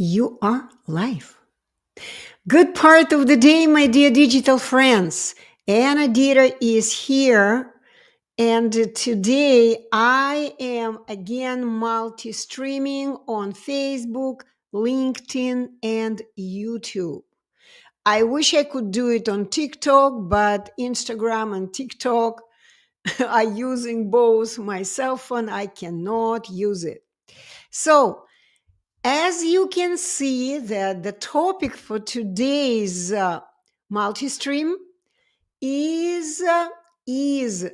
You are life. Good part of the day, my dear digital friends. Anna Dieter is here, and today I am again multi streaming on Facebook, LinkedIn, and YouTube. I wish I could do it on TikTok, but Instagram and TikTok are using both my cell phone. I cannot use it. So, as you can see, that the topic for today's multi-stream is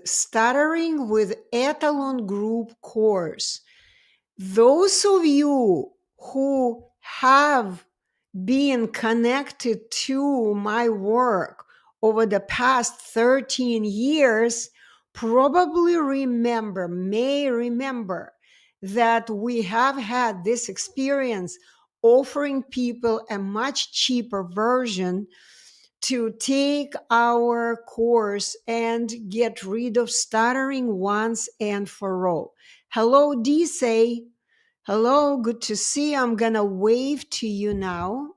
stuttering with Etalon group course. Those of you who have been connected to my work over the past 13 years probably may remember that we have had this experience offering people a much cheaper version to take our course and get rid of stuttering once and for all. Hello, Say. Hello, good to see you. I'm gonna wave to you now.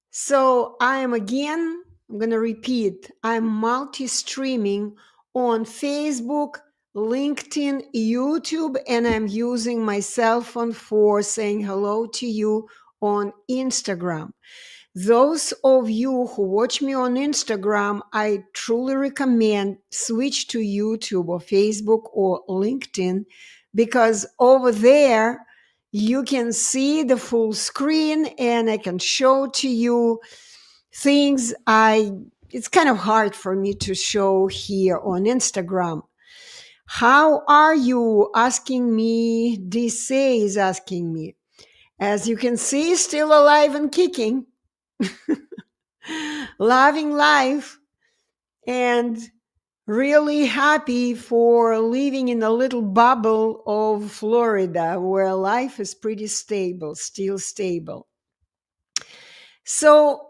So I'm going to repeat, I'm multi-streaming on Facebook, LinkedIn, YouTube, and I'm using my cell phone for saying hello to you on Instagram. Those of you who watch me on Instagram, I truly recommend switch to YouTube or Facebook or LinkedIn, because over there you can see the full screen and I can show to you things it's kind of hard for me to show here on Instagram. How are you? Asking me. DC is asking me. As you can see, still alive and kicking. Loving life and really happy for living in a little bubble of Florida where life is pretty stable, still stable. So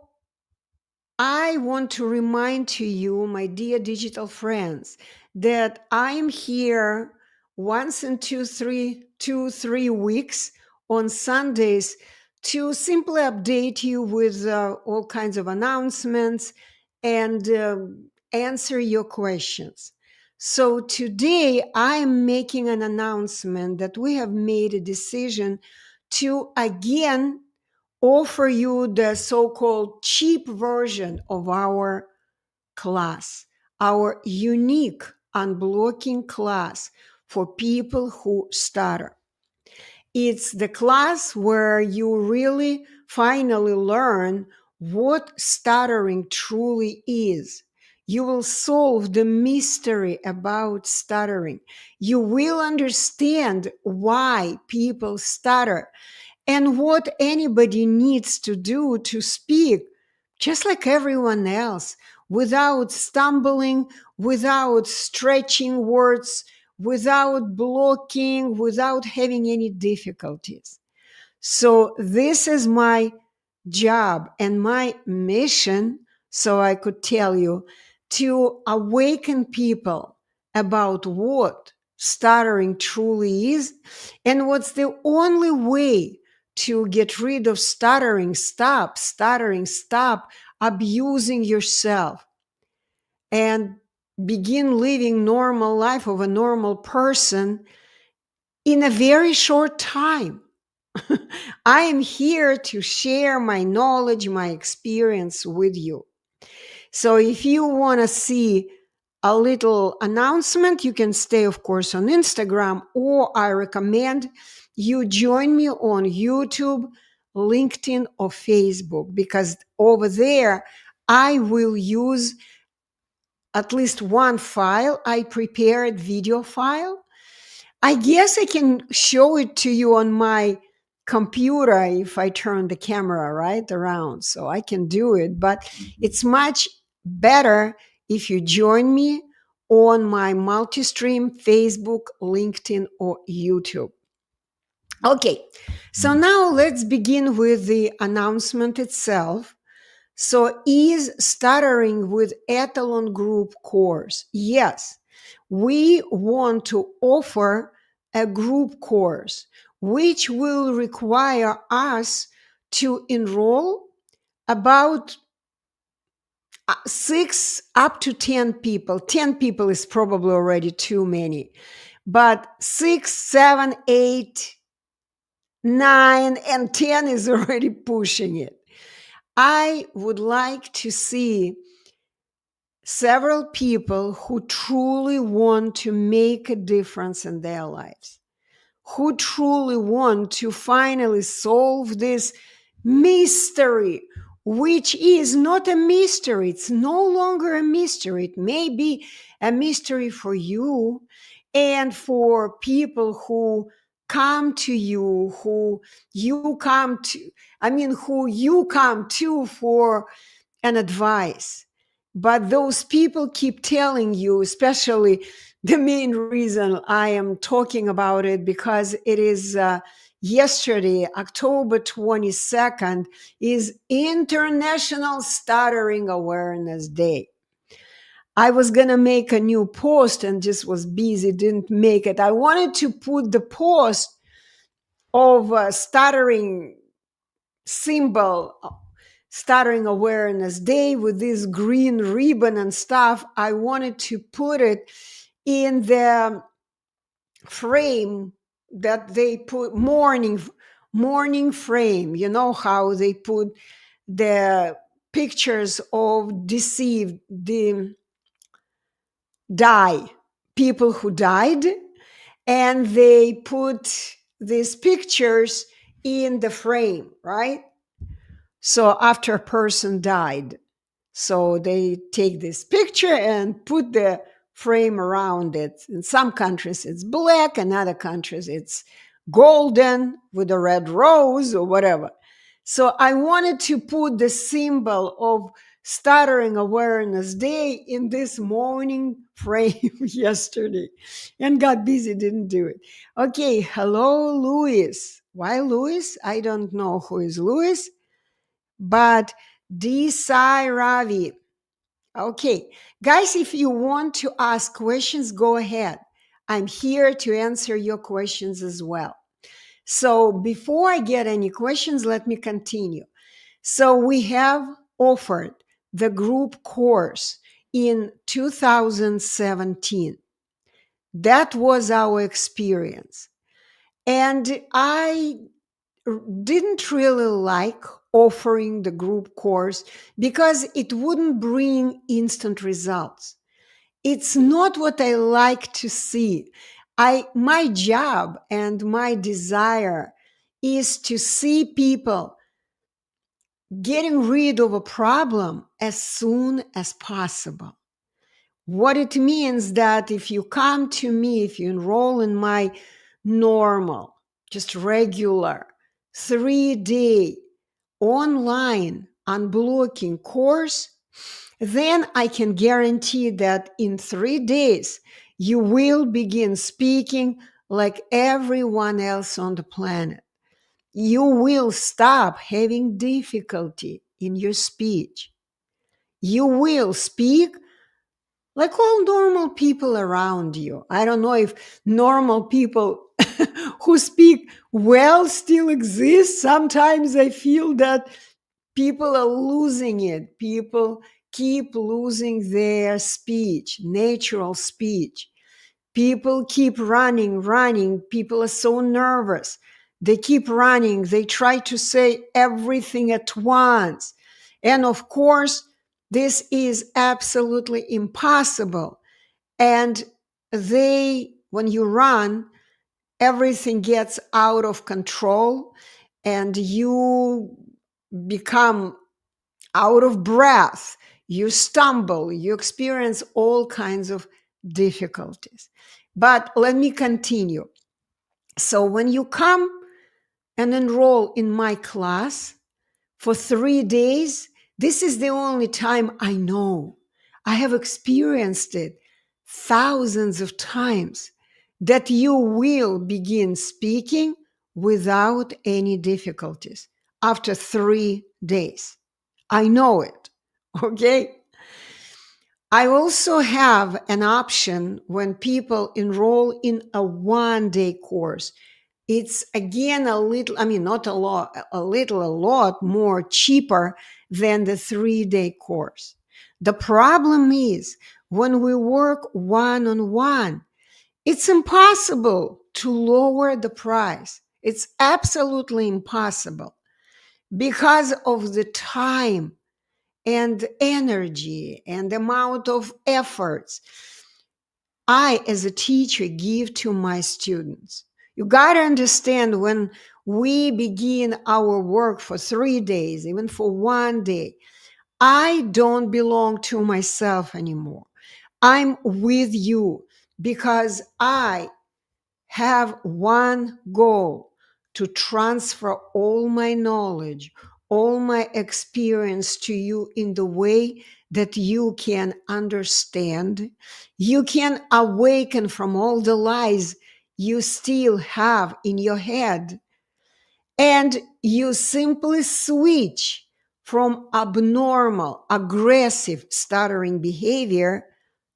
I want to remind to you, my dear digital friends, that I am here once in two, 3 weeks on Sundays to simply update you with all kinds of announcements and answer your questions. So today I am making an announcement that we have made a decision to again offer you the so-called cheap version of our class, our unique unblocking class for people who stutter. It's the class where you really finally learn what stuttering truly is. You will solve the mystery about stuttering. You will understand why people stutter and what anybody needs to do to speak just like everyone else, without stumbling, without stretching words, without blocking, without having any difficulties. So this is my job and my mission, so I could tell you, to awaken people about what stuttering truly is and what's the only way to get rid of stuttering. Stop stuttering, stop abusing yourself, and begin living normal life of a normal person in a very short time. I am here to share my knowledge, my experience with you. So if you want to see a little announcement, you can stay, of course, on Instagram, or I recommend you join me on YouTube, LinkedIn, or Facebook, because over there I will use at least one file. I prepared video file. I guess I can show it to you on my computer if I turn the camera right around, so I can do it, but it's much better if you join me on my multi-stream Facebook, LinkedIn, or YouTube. Okay, so now let's begin with the announcement itself. So is Stuttering with Etalon Group course? Yes, we want to offer a group course which will require us to enroll about 6 up to 10 people. 10 people is probably already too many, but 6, 7, 8, 9, and 10 is already pushing it. I would like to see several people who truly want to make a difference in their lives, who truly want to finally solve this mystery, which is not a mystery. It's no longer a mystery. It may be a mystery for you and for people who come to you, who you come to, who you come to for an advice. But those people keep telling you, especially the main reason I am talking about it, because it is yesterday, October 22nd, is International Stuttering Awareness Day. I was going to make a new post and just was busy, didn't make it. I wanted to put the post of stuttering symbol, Stuttering Awareness Day, with this green ribbon and stuff. I wanted to put it in the frame that they put, morning frame. You know how they put the pictures of the people who died, and they put these pictures in the frame, right? So after a person died, so they take this picture and put the frame around it. In some countries it's black, in other countries it's golden with a red rose or whatever. So I wanted to put the symbol of Stuttering Awareness Day in this morning frame yesterday, and got busy, didn't do it. Okay, hello, Louis. Why Louis? I don't know who is Louis, but Desai Ravi. Okay, guys, if you want to ask questions, go ahead. I'm here to answer your questions as well. So before I get any questions, let me continue. So we have offered the group course in 2017. That was our experience. And I didn't really like offering the group course because it wouldn't bring instant results. It's not what I like to see. My job and my desire is to see people getting rid of a problem as soon as possible. What it means that if you come to me, if you enroll in my normal, just regular 3-day online unblocking course, then I can guarantee that in 3 days, you will begin speaking like everyone else on the planet. You will stop having difficulty in your speech. You will speak like all normal people around you. I don't know if normal people who speak well still exist. Sometimes I feel that people are losing it. People keep losing their speech, natural speech. People keep running. People are so nervous. They keep running. They try to say everything at once. And of course, this is absolutely impossible. And when you run, everything gets out of control and you become out of breath. You stumble, you experience all kinds of difficulties. But let me continue. So when you come and enroll in my class for 3 days, this is the only time I know. I have experienced it thousands of times that you will begin speaking without any difficulties after 3 days. I know it. Okay. I also have an option when people enroll in a 1-day course. It's again a little, I mean, not a lot, a lot more cheaper than the 3-day course. The problem is when we work one on one, it's impossible to lower the price. It's absolutely impossible because of the time and energy and amount of efforts I, as a teacher, give to my students. You got to understand, when we begin our work for 3 days, even for 1 day, I don't belong to myself anymore. I'm with you because I have one goal: to transfer all my knowledge, all my experience to you in the way that you can understand. You can awaken from all the lies you still have in your head, and you simply switch from abnormal, aggressive, stuttering behavior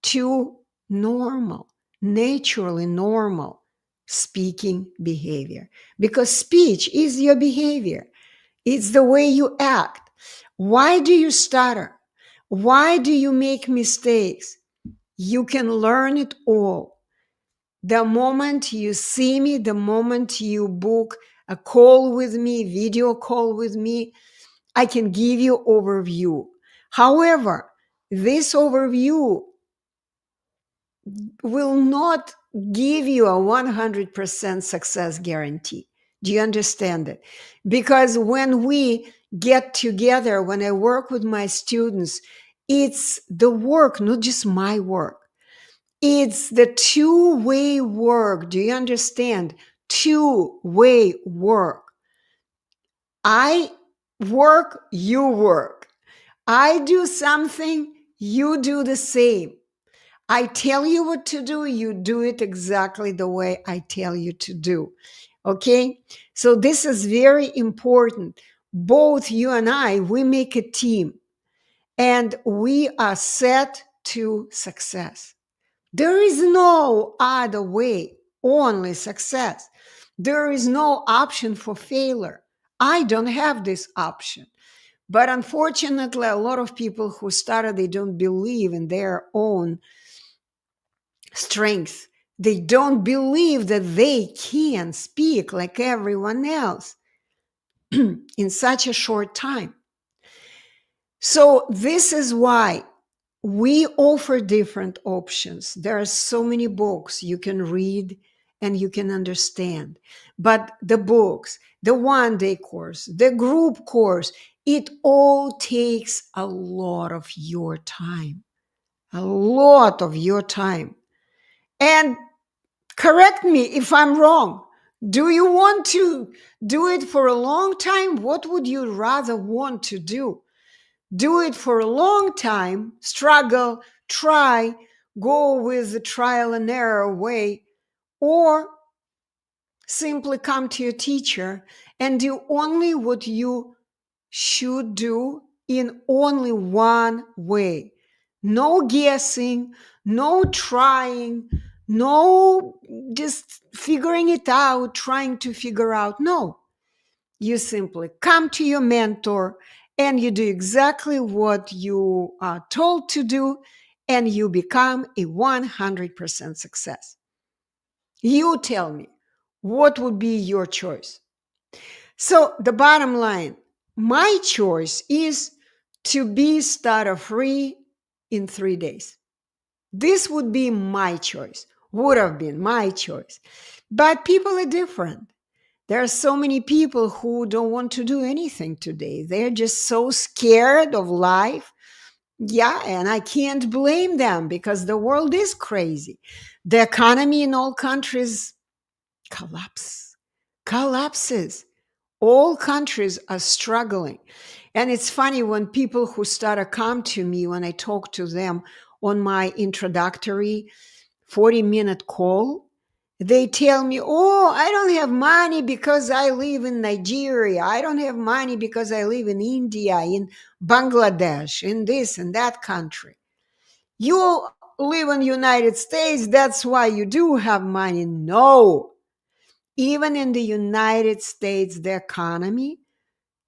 to normal, naturally normal speaking behavior. Because speech is your behavior, it's the way you act. Why do you stutter? Why do you make mistakes? You can learn it all. The moment you see me, the moment you book a call with me, video call with me, I can give you overview. However, this overview will not give you a 100% success guarantee. Do you understand it? Because when we get together, when I work with my students, it's the work, not just my work. It's the two-way work. Do you understand? Two-way work. I work, you work. I do something, you do the same. I tell you what to do, you do it exactly the way I tell you to do. Okay? So this is very important. Both you and I, we make a team, and we are set to success. There is no other way, only success. There is no option for failure. I don't have this option. But unfortunately, a lot of people who started, they don't believe in their own strength. They don't believe that they can speak like everyone else in such a short time. So this is why we offer different options. There are so many books you can read and you can understand. But the books, the 1-day course, the group course, it all takes a lot of your time. A lot of your time. And correct me if I'm wrong. Do you want to do it for a long time? What would you rather want to do? Do it for a long time, struggle, try, go with the trial and error way, or simply come to your teacher and do only what you should do in only one way. No guessing, no trying, no just figuring it out, trying to figure out. No, you simply come to your mentor and you do exactly what you are told to do, and you become a 100% success. You tell me, what would be your choice? So, the bottom line, my choice is to be stutter-free in 3 days. This would be my choice, would have been my choice. But people are different. There are so many people who don't want to do anything today. They're just so scared of life. Yeah, and I can't blame them because the world is crazy. The economy in all countries collapses. All countries are struggling. And it's funny when people who start come to me when I talk to them on my introductory 40-minute call, they tell me, oh, I don't have money because I live in Nigeria. I don't have money because I live in India, in Bangladesh, in this and that country. You live in the United States, that's why you do have money. No, Even in the United States, the economy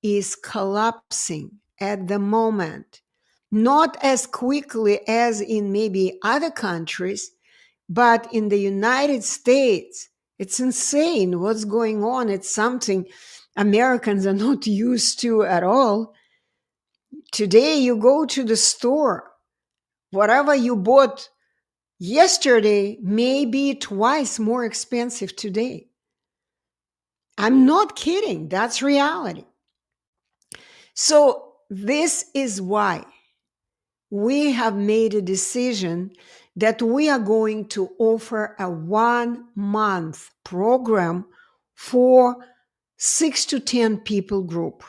is collapsing at the moment. Not as quickly as in maybe other countries, but in the United States, it's insane what's going on. It's something Americans are not used to at all. Today, you go to the store, whatever you bought yesterday may be twice more expensive today. I'm not kidding. That's reality. So, this is why we have made a decision that we are going to offer a 1 month program for 6 to 10 people group,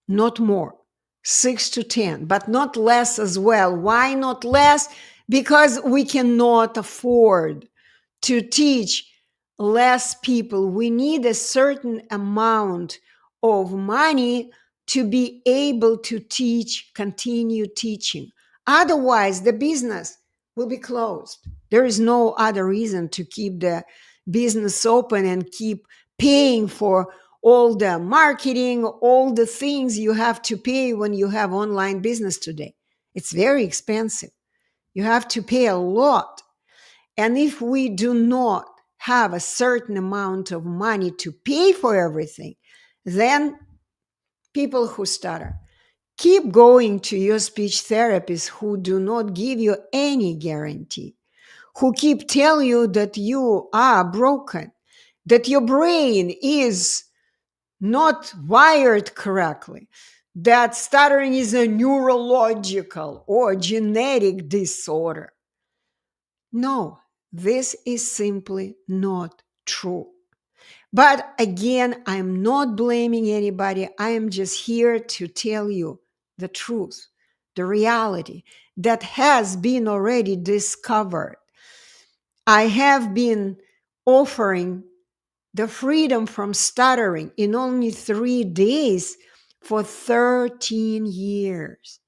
not more, 6 to 10, but not less as well. Why not less? Because we cannot afford to teach less people. We need a certain amount of money to be able to teach, continue teaching. Otherwise, the business will be closed. There is no other reason to keep the business open and keep paying for all the marketing, all the things you have to pay when you have online business today. It's very expensive. You have to pay a lot. And if we do not have a certain amount of money to pay for everything, then people who stutter, keep going to your speech therapists who do not give you any guarantee, who keep telling you that you are broken, that your brain is not wired correctly, that stuttering is a neurological or genetic disorder. No, this is simply not true. But again, I'm not blaming anybody. I am just here to tell you the truth, the reality that has been already discovered. I have been offering the freedom from stuttering in only 3 days for 13 years.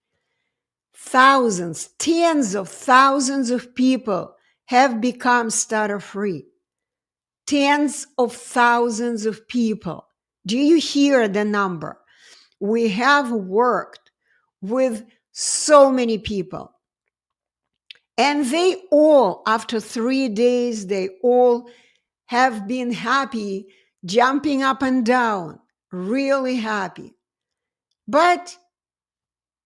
Thousands, tens of thousands of people have become stutter-free. Tens of thousands of people. Do you hear the number? We have worked with so many people. And they all, after 3 days, they all have been happy, jumping up and down, really happy. But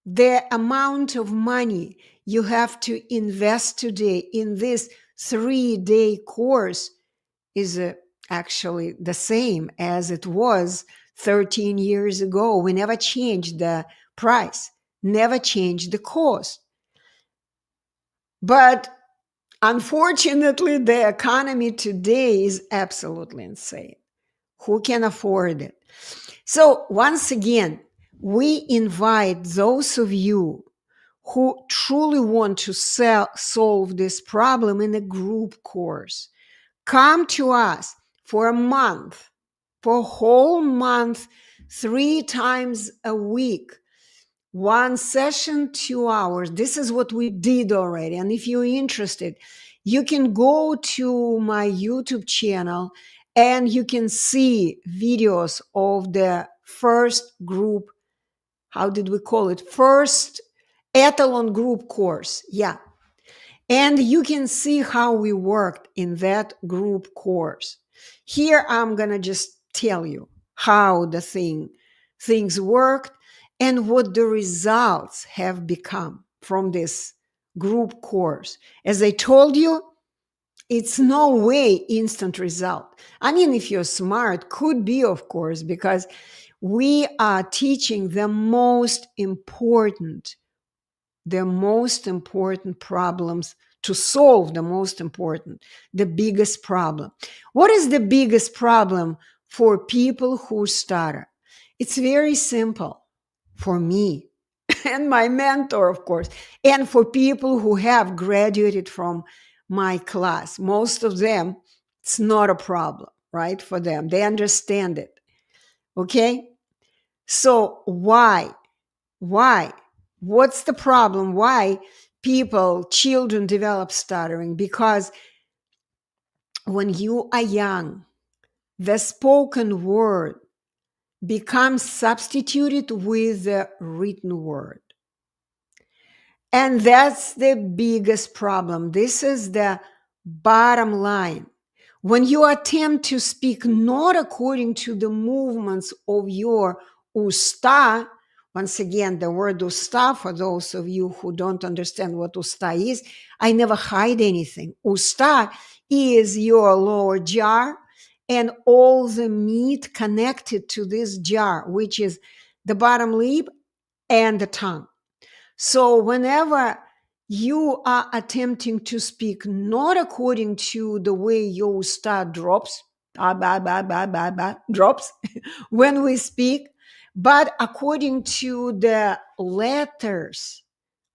the amount of money you have to invest today in this 3-day course is actually the same as it was 13 years ago. We never changed the price, never changed the cost. But unfortunately, the economy today is absolutely insane. Who can afford it? So once again, we invite those of you who truly want to solve this problem in a group course. Come to us for a month, for a whole month, 3 times a week. One session, 2 hours. This is what we did already. And if you're interested, you can go to my YouTube channel and you can see videos of the first group. How did we call it? First Etalon group course. Yeah. And you can see how we worked in that group course. Here, I'm going to just tell you how the things worked and what the results have become from this group course. As I told you, it's no way instant result. I mean, if you're smart, could be, of course, because we are teaching the most important problems to solve, the biggest problem. What is the biggest problem for people who stutter? It's very simple for me and my mentor, of course, and for people who have graduated from my class. Most of them, it's not a problem, right? For them, they understand it. Okay? So why? What's the problem? Why children develop stuttering? Because when you are young, the spoken word becomes substituted with the written word. And that's the biggest problem. This is the bottom line. When you attempt to speak not according to the movements of your usta, once again, the word usta, for those of you who don't understand what usta is, I never hide anything. Usta is your lower jaw and all the meat connected to this jar, which is the bottom lip and the tongue. So whenever you are attempting to speak not according to the way your star drops, drops when we speak, but according to the letters,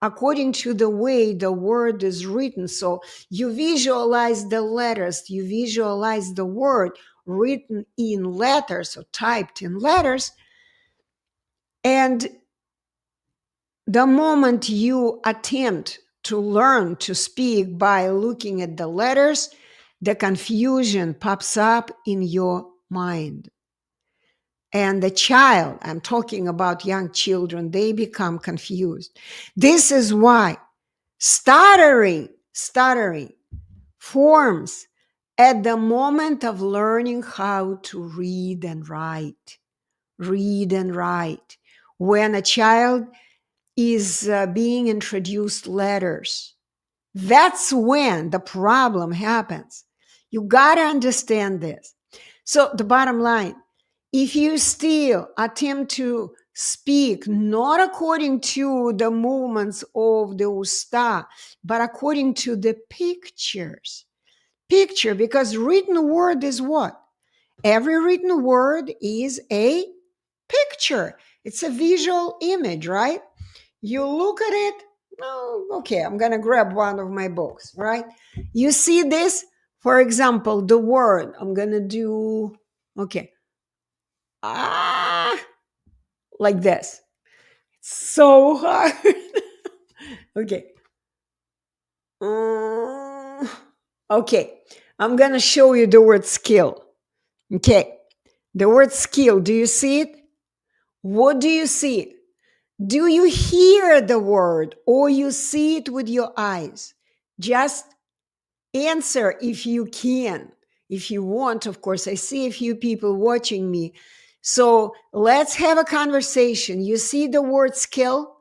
according to the way the word is written. So you visualize the letters, you visualize the word written in letters or typed in letters, and the moment you attempt to learn to speak by looking at the letters, the confusion pops up in your mind. And the child, I'm talking about young children, they become confused. This is why stuttering forms at the moment of learning how to read and write. Read and write. When a child is being introduced letters. That's when the problem happens. You got to understand this. So the bottom line, if you still attempt to speak not according to the movements of the usta, but according to the picture, because written word is what? Every written word is a picture. It's a visual image, right? You look at it. Oh, okay, I'm going to grab one of my books, right? You see this? For example, the word. I'm going to do, okay. Like this. It's so hard. Okay. Okay. I'm going to show you the word skill. Okay. The word skill. Do you see it? What do you see? Do you hear the word or you see it with your eyes? Just answer if you can. If you want, of course, I see a few people watching me. So let's have a conversation. You see the word skill?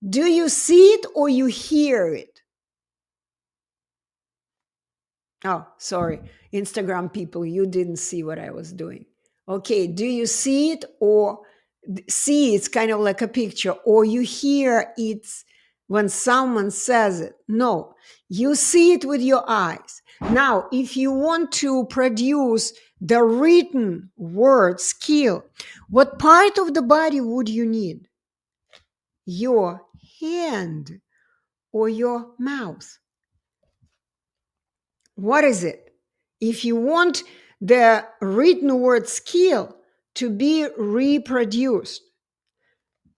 Do you see it or you hear it? Oh, sorry. Instagram people, you didn't see what I was doing. Okay, do you see it or see it's kind of like a picture, or you hear it when someone says it? No, you see it with your eyes. Now, if you want to produce the written word skill, what part of the body would you need? Your hand or your mouth? What is it? If you want the written word skill to be reproduced,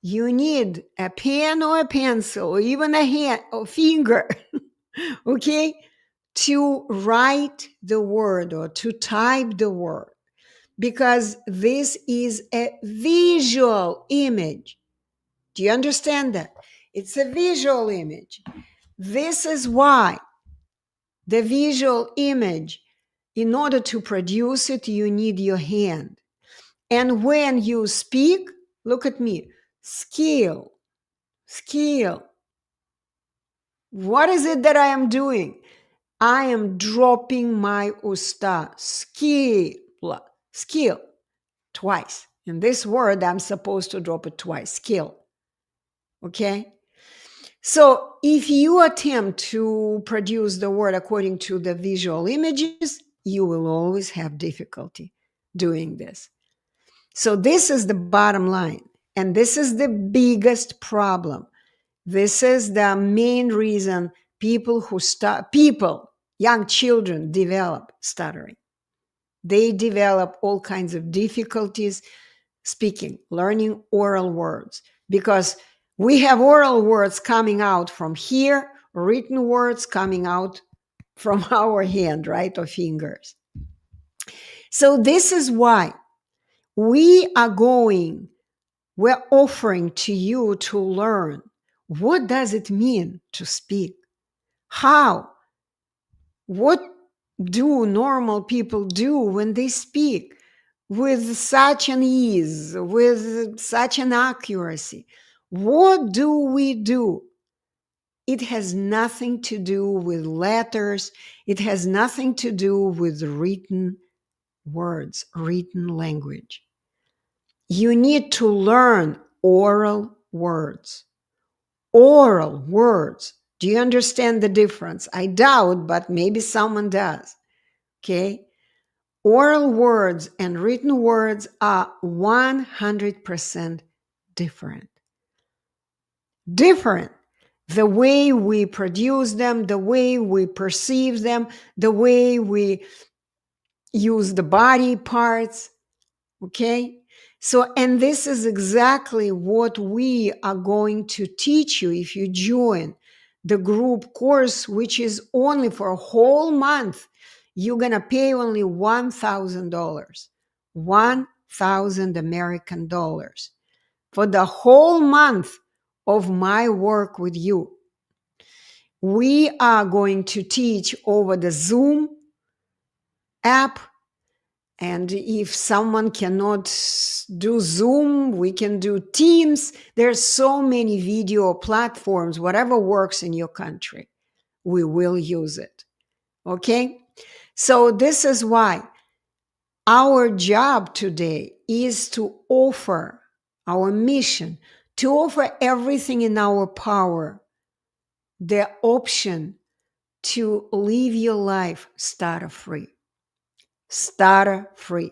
you need a pen or a pencil or even a hand or finger, okay, to write the word or to type the word, because this is a visual image. Do you understand that? It's a visual image. This is why the visual image, in order to produce it, you need your hand. And when you speak, look at me, skill. What is it that I am doing? I am dropping my usta, skill, twice. In this word, I'm supposed to drop it twice, skill. Okay? So if you attempt to produce the word according to the visual images, you will always have difficulty doing this. So this is the bottom line. And this is the biggest problem. This is the main reason young children develop stuttering. They develop all kinds of difficulties speaking, learning oral words, because we have oral words coming out from here, written words coming out from our hand, right, or fingers. So this is why we are going, we're offering to you to learn what does it mean to speak? How? What do normal people do when they speak with such an ease, with such an accuracy? What do we do? It has nothing to do with letters. It has nothing to do with written words, written language. You need to learn oral words. Oral words. Do you understand the difference? I doubt, but maybe someone does. Okay? Oral words and written words are 100% different. Different. The way we produce them, the way we perceive them, the way we use the body parts. Okay? So, and this is exactly what we are going to teach you if you join the group course, which is only for a whole month. You're going to pay only $1,000, 1,000 American dollars for the whole month of my work with you. We are going to teach over the Zoom app. And if someone cannot do Zoom, we can do Teams. There's so many video platforms, whatever works in your country, we will use it. Okay? So this is why our job today is to offer our mission, to offer everything in our power, the option to live your life stutter-free. Stutter-free.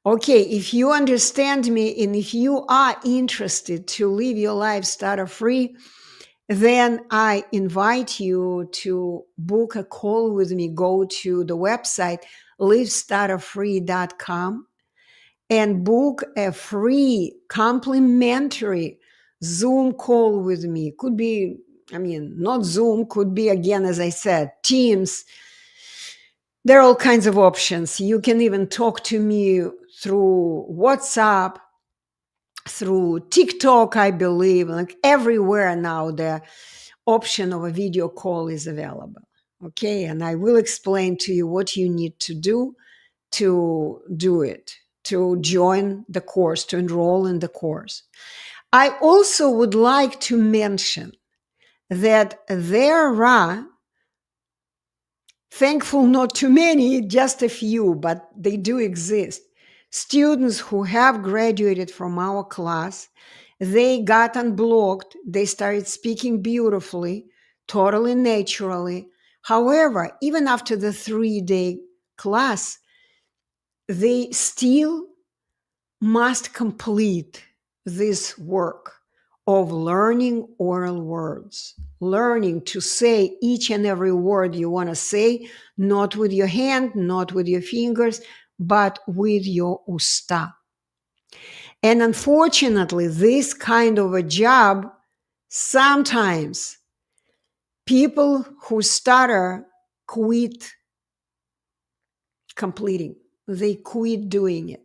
Okay, if you understand me and if you are interested to live your life stutter-free, then I invite you to book a call with me. Go to the website livestutterfree.com and book a free complimentary Zoom call with me. Could be, not Zoom, could be, again, as I said, Teams. There are all kinds of options. You can even talk to me through WhatsApp, through TikTok, I believe. Like everywhere now, the option of a video call is available. Okay, and I will explain to you what you need to do it, to join the course, to enroll in the course. I also would like to mention that there are, thankful not too many, just a few, but they do exist, students who have graduated from our class. They got unblocked. They started speaking beautifully, totally naturally. However, even after the 3-day class, they still must complete this work of learning oral words, learning to say each and every word you want to say, not with your hand, not with your fingers, but with your usta. And unfortunately, this kind of a job, sometimes people who stutter quit completing. They quit doing it.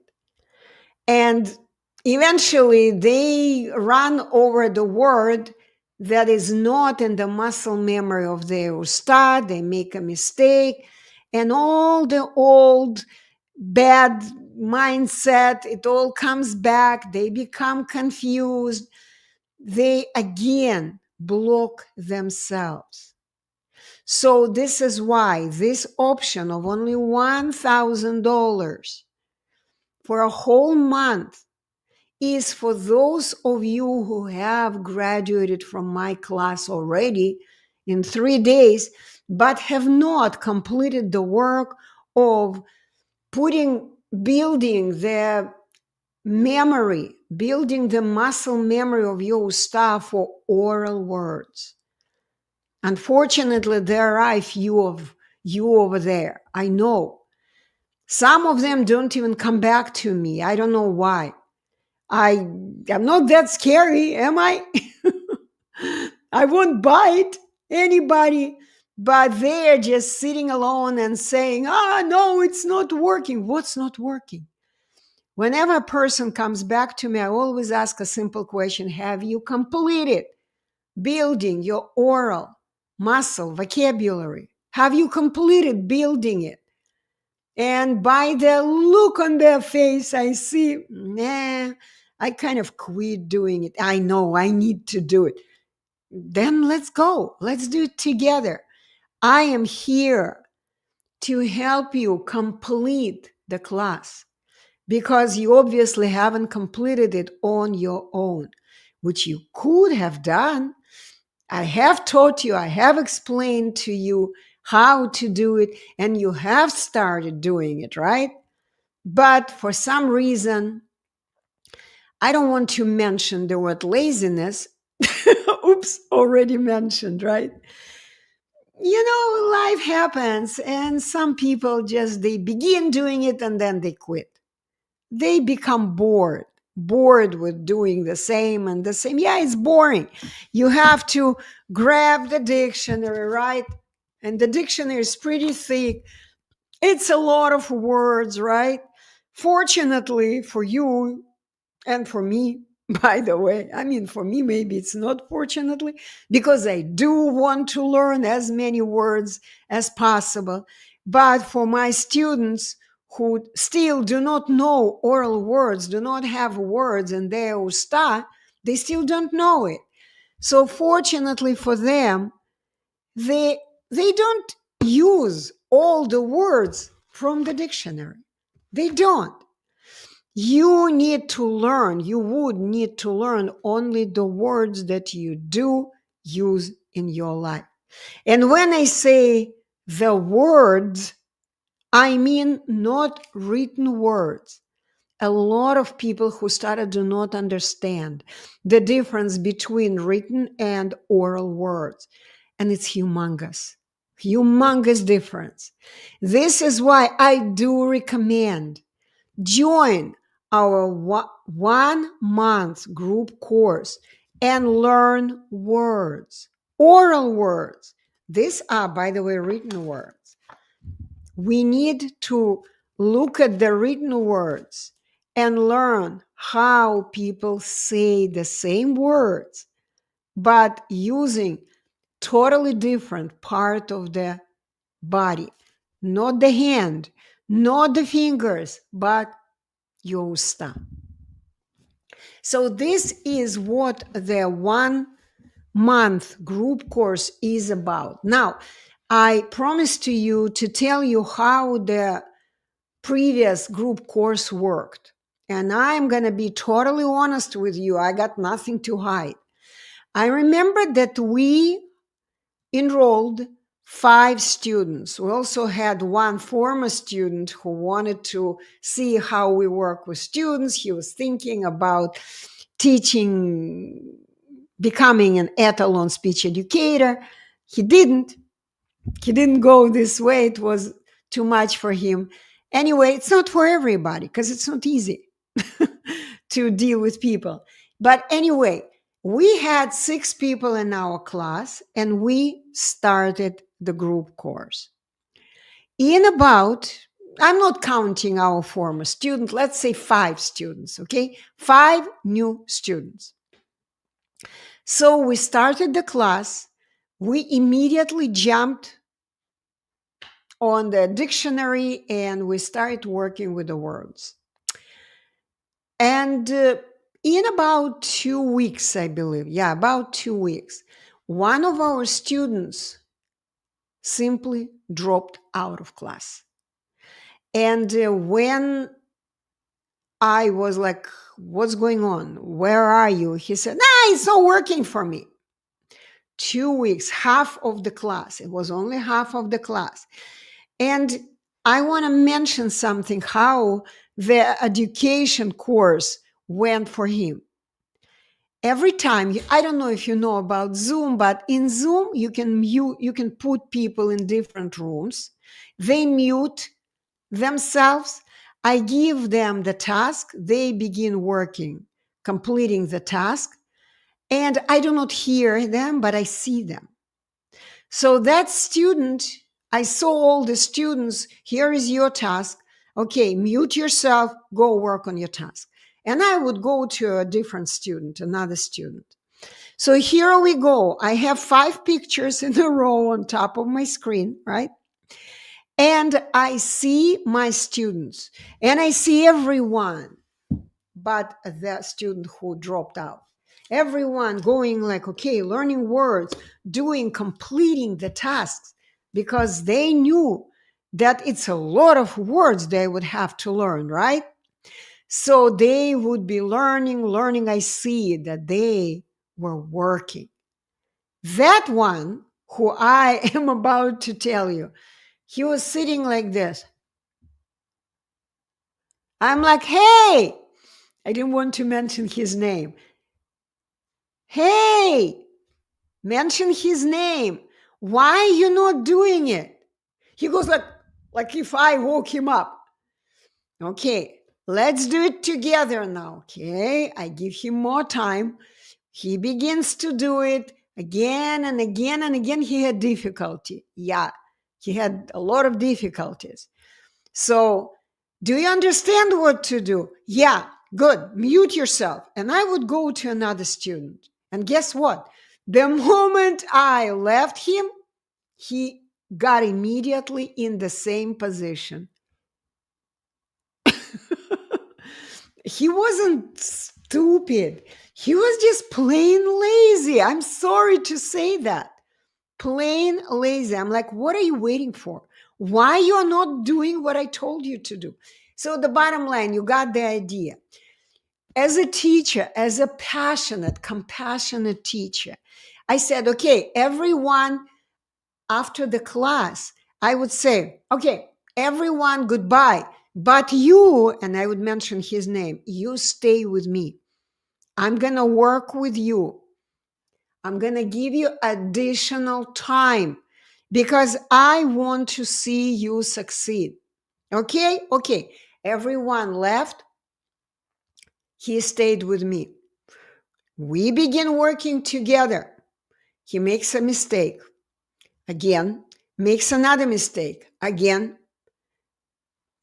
And eventually they run over the word that is not in the muscle memory of their usta. They make a mistake, and all the old bad mindset, it all comes back. They become confused. They again block themselves. So this is why this option of only $1,000 for a whole month is for those of you who have graduated from my class already in 3 days, but have not completed the work of building the memory, building the muscle memory of your staff for oral words. Unfortunately, there are a few of you over there. I know. Some of them don't even come back to me. I don't know why. I'm not that scary, am I? I won't bite anybody. but they're just sitting alone and saying, "Ah, no, it's not working." What's not working? Whenever a person comes back to me, I always ask a simple question: have you completed building your oral muscle vocabulary? Have you completed building it? And by the look on their face, I see, nah, I kind of quit doing it. I know I need to do it. Then let's go. Let's do it together. I am here to help you complete the class because you obviously haven't completed it on your own, which you could have done. I have taught you, I have explained to you how to do it, and you have started doing it, right? But for some reason, I don't want to mention the word laziness. Oops, already mentioned, right? Life happens, and some people just they begin doing it and then they quit. They become bored with doing the same and the same. Yeah, it's boring. You have to grab the dictionary, right? And the dictionary is pretty thick. It's a lot of words, right? Fortunately for you, and for me, by the way, I mean, for me, maybe it's not fortunately, because I do want to learn as many words as possible. But for my students who still do not know oral words, do not have words in their usta, they still don't know it. So fortunately for them, they they don't use all the words from the dictionary. They don't. You need to learn, you would need to learn only the words that you do use in your life. And when I say the words, I mean not written words. A lot of people who started do not understand the difference between written and oral words. And it's humongous difference. This is why I do recommend join our 1 month group course and learn words, oral words. These are, by the way, written words. We need to look at the written words and learn how people say the same words, but using totally different part of the body, not the hand, not the fingers, but your usta. So this is what the 1 month group course is about. Now, I promised to you to tell you how the previous group course worked. And I'm going to be totally honest with you. I got nothing to hide. I remember that we enrolled 5 students. We also had one former student who wanted to see how we work with students. He was thinking about teaching, becoming an Etalon speech educator. He didn't. He didn't go this way. It was too much for him. Anyway, it's not for everybody because it's not easy to deal with people. But anyway, we had 6 people in our class and we started the group course. In about, I'm not counting our former student, let's say 5 students, okay? 5 new students. So we started the class. We immediately jumped on the dictionary and we started working with the words. And in about 2 weeks, I believe, about 2 weeks, one of our students simply dropped out of class. And when I was like, what's going on? Where are you? He said, nah, it's not working for me. 2 weeks, half of the class. It was only half of the class. And I want to mention something, how the education course went for him. Every time, I don't know if you know about Zoom, but in Zoom, you can put people in different rooms. They mute themselves. I give them the task. They begin working, completing the task. And I do not hear them, but I see them. So that student, I saw all the students, here is your task. Okay, mute yourself, go work on your task. And I would go to a different student, another student. So here we go. I have 5 pictures in a row on top of my screen, right? And I see my students and I see everyone but the student who dropped out. Everyone going like, okay, learning words, doing, completing the tasks because they knew that it's a lot of words they would have to learn, right? So they would be learning. I see that they were working. That one who I am about to tell you, he was sitting like this. I'm like, hey, I didn't want to mention his name. Hey, mention his name. Why are you not doing it? He goes like if I woke him up. Okay, let's do it together now. Okay, I give him more time. He begins to do it again and again and again. He had difficulty. Yeah, he had a lot of difficulties. So, do you understand what to do? Yeah, good. Mute yourself. And I would go to another student. And guess what? The moment I left him, he got immediately in the same position. He wasn't stupid. He was just plain lazy. I'm sorry to say that. Plain lazy. I'm like, what are you waiting for? Why you are not doing what I told you to do? So the bottom line, you got the idea. As a teacher, as a passionate, compassionate teacher, I said, okay, everyone after the class, I would say, okay, everyone goodbye. But you, and I would mention his name, you stay with me. I'm going to work with you. I'm going to give you additional time because I want to see you succeed. Okay? Okay. Everyone left. He stayed with me. We begin working together. He makes a mistake. Again, makes another mistake. Again.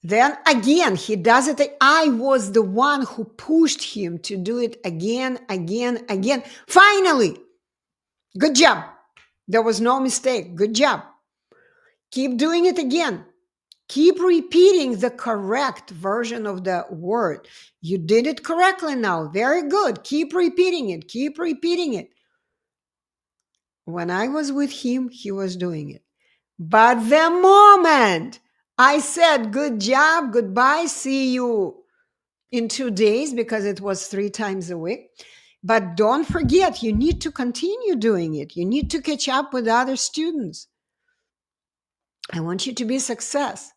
Then again, he does it. I was the one who pushed him to do it again. Finally, good job. There was no mistake. Good job. Keep doing it again. Keep repeating the correct version of the word. You did it correctly now. Very good. Keep repeating it. Keep repeating it. When I was with him, he was doing it. But the moment I said, good job, goodbye, see you in 2 days, because it was 3 times a week. But don't forget, you need to continue doing it. You need to catch up with other students. I want you to be a success.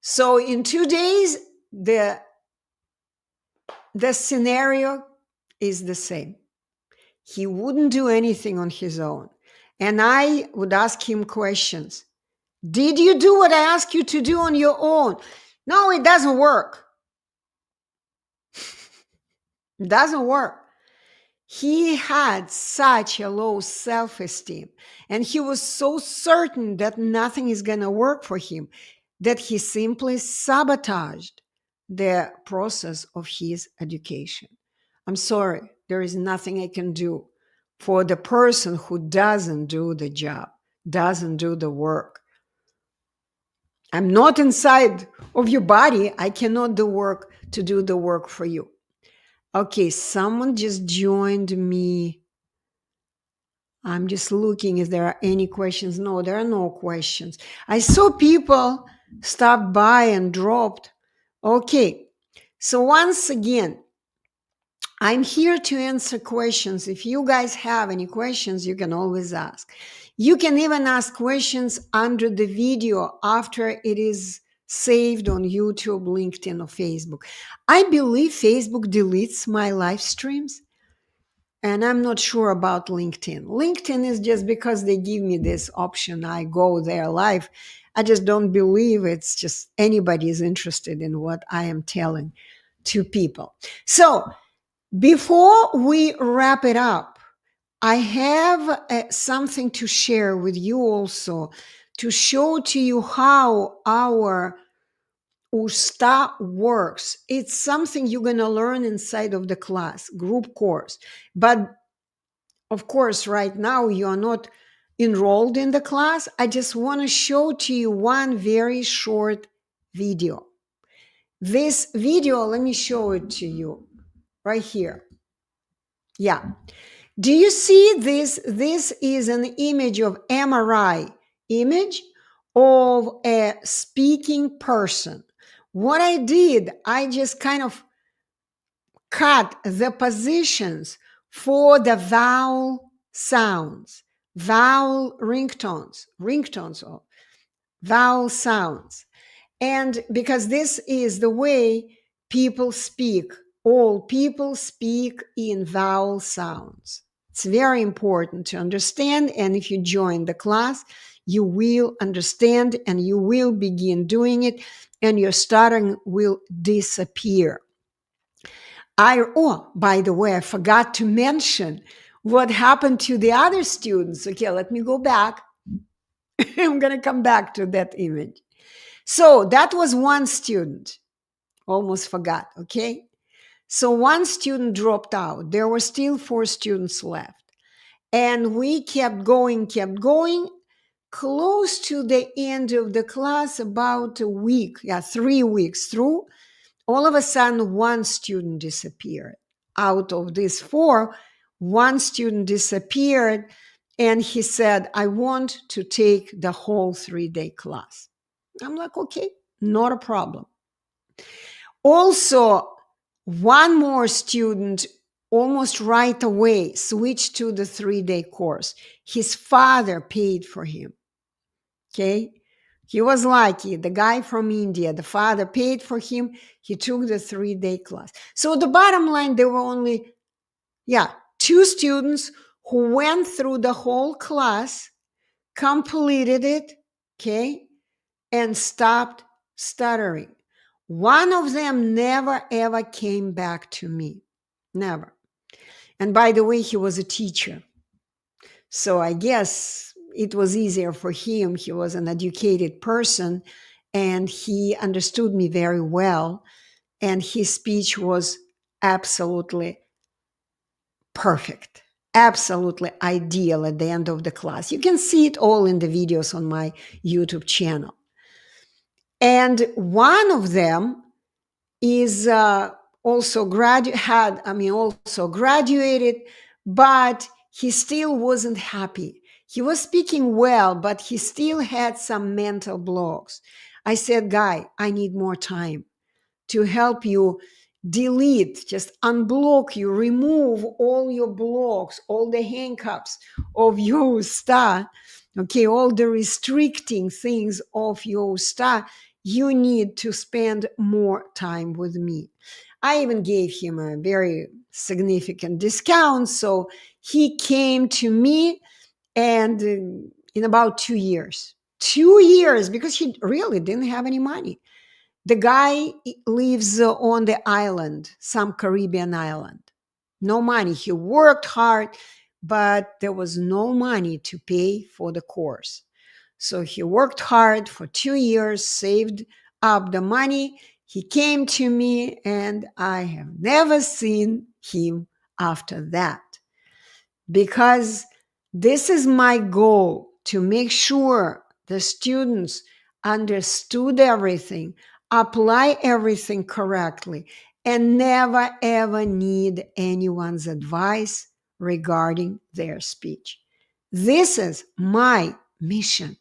So in 2 days, the scenario is the same. He wouldn't do anything on his own. And I would ask him questions. Did you do what I asked you to do on your own? No, it doesn't work. It doesn't work. He had such a low self-esteem, and he was so certain that nothing is going to work for him that he simply sabotaged the process of his education. I'm sorry, there is nothing I can do for the person who doesn't do the job, doesn't do the work. I'm not inside of your body. I cannot do work to do the work for you. Okay, someone just joined me. I'm just looking if there are any questions. No, there are no questions. I saw people stop by and dropped. Okay, so once again, I'm here to answer questions. If you guys have any questions, you can always ask. You can even ask questions under the video after it is saved on YouTube, LinkedIn, or Facebook. I believe Facebook deletes my live streams, and I'm not sure about LinkedIn. LinkedIn is just because they give me this option. I go there live. I just don't believe it's just anybody is interested in what I am telling to people. So before we wrap it up, I have something to share with you also, to show to you how our Usta works. It's something you're going to learn inside of the class, group course. But of course, right now you are not enrolled in the class. I just want to show to you one very short video. This video, let me show it to you right here. Yeah. Do you see this? This is an image of MRI image of a speaking person. What I did, I just kind of cut the positions for the vowel sounds, vowel ringtones or vowel sounds. And because this is the way people speak, all people speak in vowel sounds. It's very important to understand. And if you join the class, you will understand and you will begin doing it, and your stuttering will disappear. Oh, by the way, I forgot to mention what happened to the other students. Okay, let me go back. I'm going to come back to that image. So that was one student. Almost forgot. Okay. So one student dropped out. There were still 4 students left. And we kept going, close to the end of the class, about a week, 3 weeks through. All of a sudden, one student disappeared. Out of these 4, one student disappeared, and he said, I want to take the whole 3-day class. I'm like, okay, not a problem. Also, one more student almost right away switched to the 3-day course. His father paid for him. Okay. He was lucky. The guy from India, the father paid for him. He took the 3-day class. So the bottom line, there were only, 2 students who went through the whole class, completed it, okay, and stopped stuttering. One of them never, ever came back to me. Never. And by the way, he was a teacher. So I guess it was easier for him. He was an educated person and he understood me very well. And his speech was absolutely perfect, absolutely ideal at the end of the class. You can see it all in the videos on my YouTube channel. And one of them is also graduated, but he still wasn't happy. He was speaking well, but he still had some mental blocks. I said, Guy, I need more time to help you delete, just unblock you, remove all your blocks, all the handcuffs of your star, okay, all the restricting things of your star. You need to spend more time with me. I even gave him a very significant discount. So he came to me, and in about 2 years, because he really didn't have any money. The guy lives on the island, some Caribbean island. No money. He worked hard, but there was no money to pay for the course. So he worked hard for 2 years, saved up the money. He came to me, and I have never seen him after that. Because this is my goal, to make sure the students understood everything, apply everything correctly, and never ever need anyone's advice regarding their speech. This is my mission.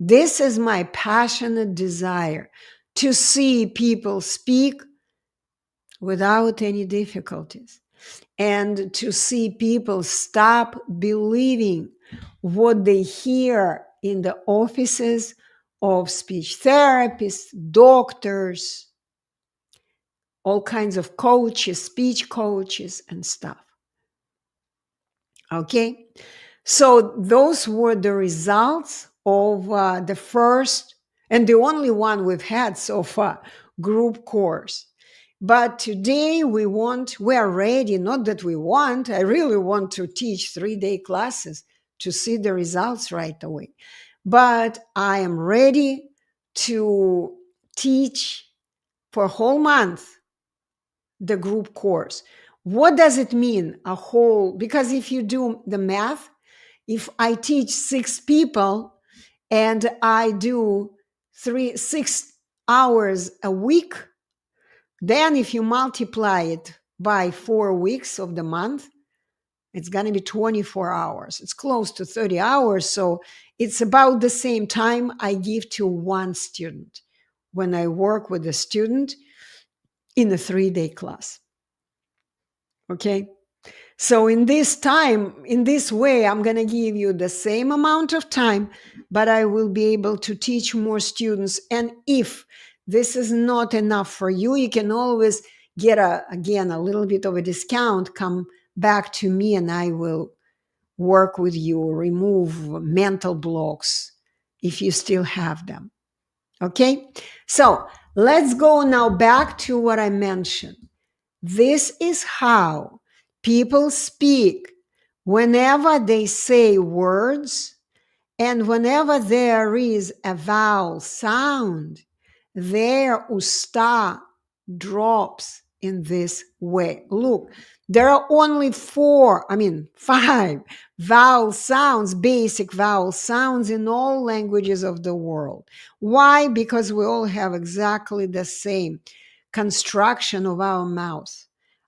This is my passionate desire, to see people speak without any difficulties, and to see people stop believing what they hear in the offices of speech therapists, doctors, all kinds of coaches, speech coaches, and stuff. Okay? So those were the results of the first and the only one we've had so far, group course. But today we are ready, not that we want, I really want to teach 3-day classes to see the results right away. But I am ready to teach for a whole month the group course. What does it mean, a whole? Because if you do the math, if I teach 6 people and I do 6 hours a week, then if you multiply it by 4 weeks of the month, it's going to be 24 hours. It's close to 30 hours. So it's about the same time I give to one student when I work with a student in a 3-day class. Okay. So in this time, in this way, I'm going to give you the same amount of time, but I will be able to teach more students. And if this is not enough for you, you can always get again, a little bit of a discount, come back to me and I will work with you, remove mental blocks if you still have them. Okay. So let's go now back to what I mentioned. This is how people speak whenever they say words and whenever there is a vowel sound, their usta drops in this way. Look, there are only 5 vowel sounds, basic vowel sounds in all languages of the world. Why? Because we all have exactly the same construction of our mouth.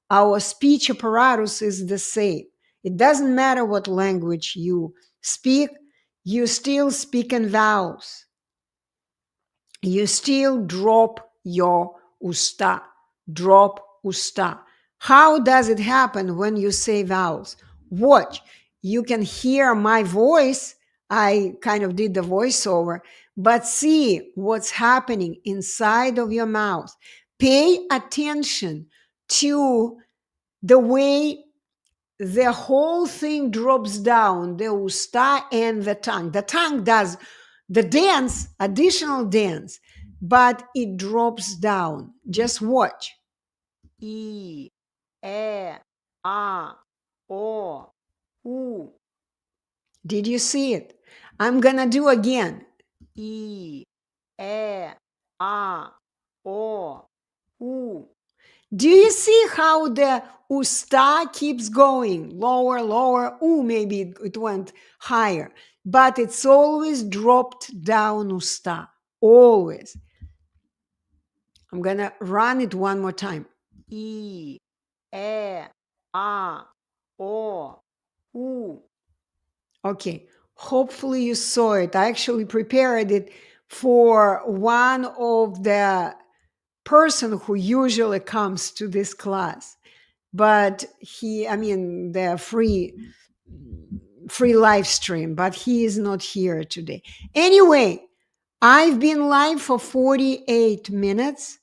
Our speech apparatus is the same. It doesn't matter what language you speak, you still speak in vowels. You still drop your usta, drop usta. How does it happen when you say vowels? Watch. You can hear my voice. I kind of did the voiceover, but see what's happening inside of your mouth. Pay attention to the way the whole thing drops down, the usta and the tongue. The tongue does the dance, additional dance, but it drops down. Just watch. E, E, A, O, U. Did you see it? I'm gonna do again. E, E, A, O, U. Do you see how the usta keeps going? Lower, lower. Ooh, maybe it went higher. But it's always dropped down usta. Always. I'm going to run it one more time. E, E, A, O, U. Okay. Hopefully you saw it. I actually prepared it for one of the person who usually comes to this class, but the free live stream, but he is not here today. Anyway, I've been live for 48 minutes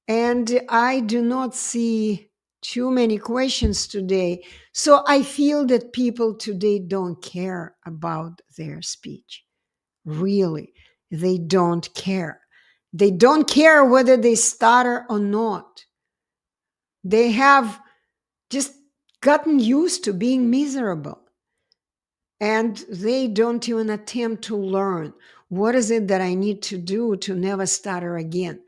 and I do not see too many questions today. So I feel that people today don't care about their speech. Really, they don't care. They don't care whether they stutter or not. They have just gotten used to being miserable. And they don't even attempt to learn what is it that I need to do to never stutter again.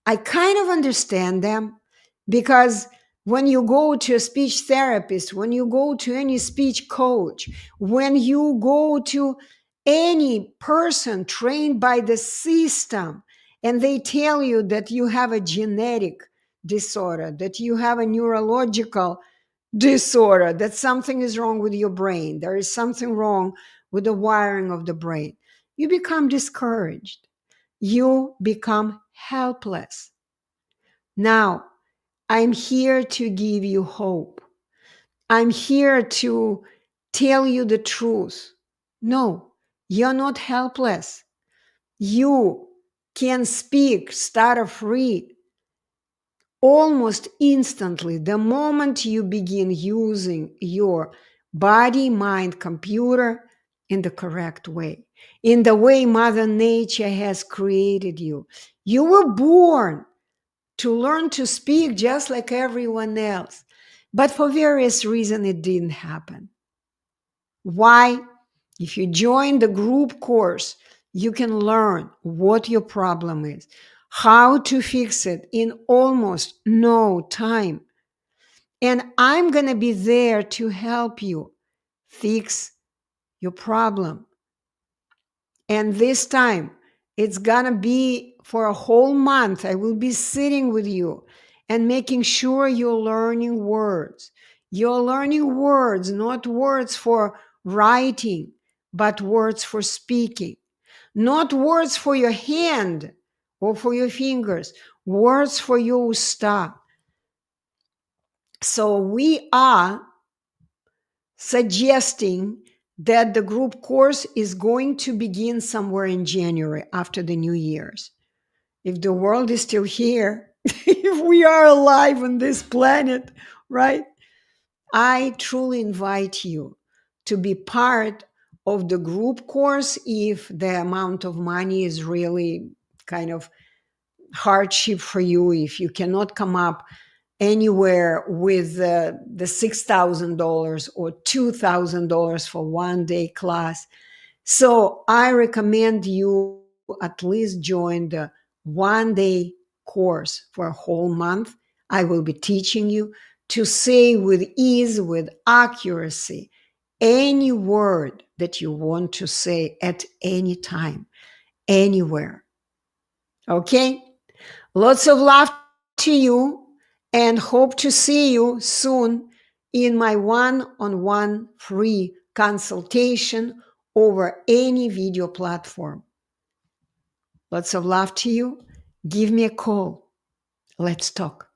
I kind of understand them because when you go to a speech therapist, when you go to any speech coach, when you go to any person trained by the system, and they tell you that you have a genetic disorder, that you have a neurological disorder, that something is wrong with your brain, there is something wrong with the wiring of the brain, you become discouraged. You become helpless. Now, I'm here to give you hope. I'm here to tell you the truth. No, you're not helpless. You can speak stutter-free almost instantly the moment you begin using your body, mind, computer in the correct way, in the way Mother Nature has created you. You were born to learn to speak just like everyone else. But for various reasons, it didn't happen. Why? If you join the group course, you can learn what your problem is, how to fix it in almost no time. And I'm going to be there to help you fix your problem. And this time, it's going to be for a whole month. I will be sitting with you and making sure you're learning words. You're learning words, not words for writing, but words for speaking. Not words for your hand or for your fingers, words for your usta. So we are suggesting that the group course is going to begin somewhere in January after the New Year's. If the world is still here, if we are alive on this planet, right? I truly invite you to be part of the group course if the amount of money is really kind of hardship for you, if you cannot come up anywhere with the $6,000 or $2,000 for one day class. So I recommend you at least join the one day course for a whole month. I will be teaching you to say with ease, with accuracy, any word that you want to say at any time, anywhere. Okay? Lots of love to you and hope to see you soon in my one-on-one free consultation over any video platform. Lots of love to you. Give me a call. Let's talk.